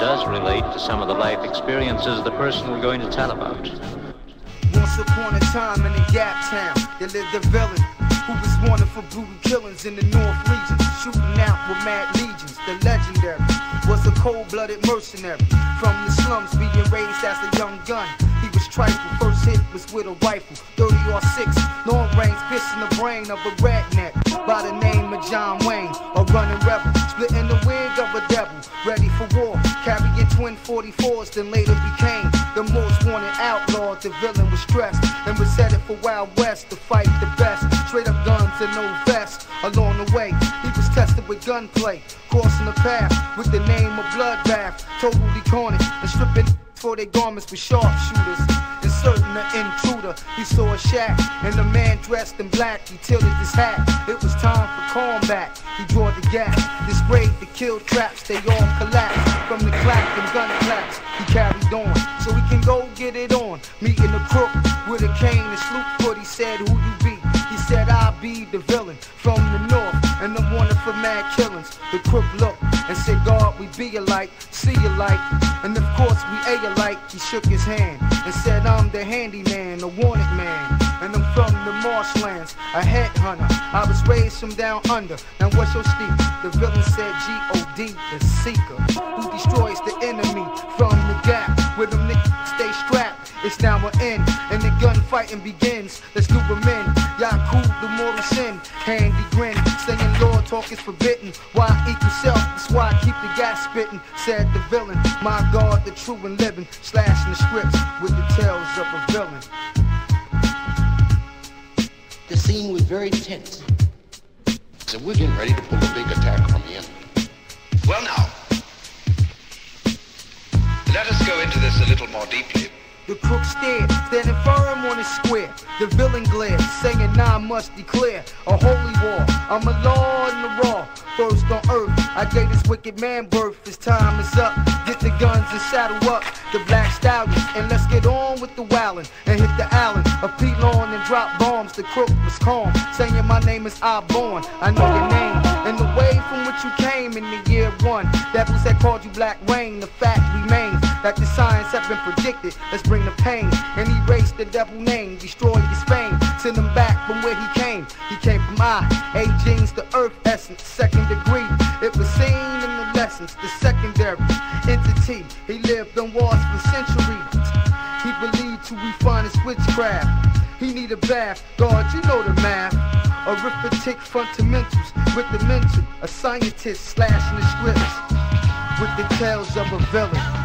does relate to some of the life experiences of the person we're going to tell about. Once upon a time in a Yap town, there lived a villain who was wanted for brutal killings in the North region, shooting out with mad legions. The legendary was a cold-blooded mercenary from the slums, being raised as a young gun. He was trifle, first hit was with a rifle, 30-06, long range, piercing the brain of a redneck by the name of John Wayne, a running rebel, splitting the wig of a devil, ready for war, carrying twin 44s, then later became the most wanted outlaw. The villain was stressed and was headed for Wild West to fight the best, straight up guns and no vest. Along the way, he was tested with gunplay, crossing the path with the name of Bloodbath, totally cornered and stripping for their garments with sharpshooters. Inserting the intruder, he saw a shack and a man dressed in black. He tilted his hat, it was time for combat. He drew the gap, this raid the kill traps, they all collapsed from the clap and gun claps. He carried on, so he can go get it on. Meeting the crook with a cane and sloop foot. He said, who you be? He said, I be the villain from the north, and I'm wanted for mad killings. The crook looked and said, God, we be alike, see alike, and of course we A alike. He shook his hand and said, I'm the handyman, a wanted man, and I'm from the marshlands, a headhunter. I was raised from down under. Now what's your steep? The villain said G.O.D., the seeker, who destroys the enemy from the gap. Where them niggas stay strapped, it's now an end, and the gunfighting begins. Let's do them in. Yakub, the mortal sin, handy grin, saying Lord talk is forbidden. Why equal self? That's why I keep the gas spitting. Said the villain, my God, the true and living, slashing the scripts with the tales of a villain. The scene was very tense. So we're getting ready to pull a big attack on the enemy. Well now, let us go into this a little more deeply. The crook stared, standing firm on his square. The villain glared, saying I must declare a holy war. I'm a law in the raw, first on earth. I gave this wicked man birth, his time is up. Get the guns and saddle up the black stallions, and let's get on with the wildin' and hit the Allen. A P-lawn and drop bombs, the crook was calm, saying my name is I-Born, I know your name, and the way from which you came in the year one. Devils that called you Black Rain, the fact remains that the signs have been predicted. Let's bring the pain and erase the devil name, destroy his fame, send him back from where he came. He came from A-genes, the earth essence, second degree. It was seen in the lessons, the secondary entity. He lived on wars for centuries. He believed to refine his witchcraft. He need a bath, God, you know the math. Arithmetic fundamentals with the mental, a scientist slashing the scripts with the tales of a villain.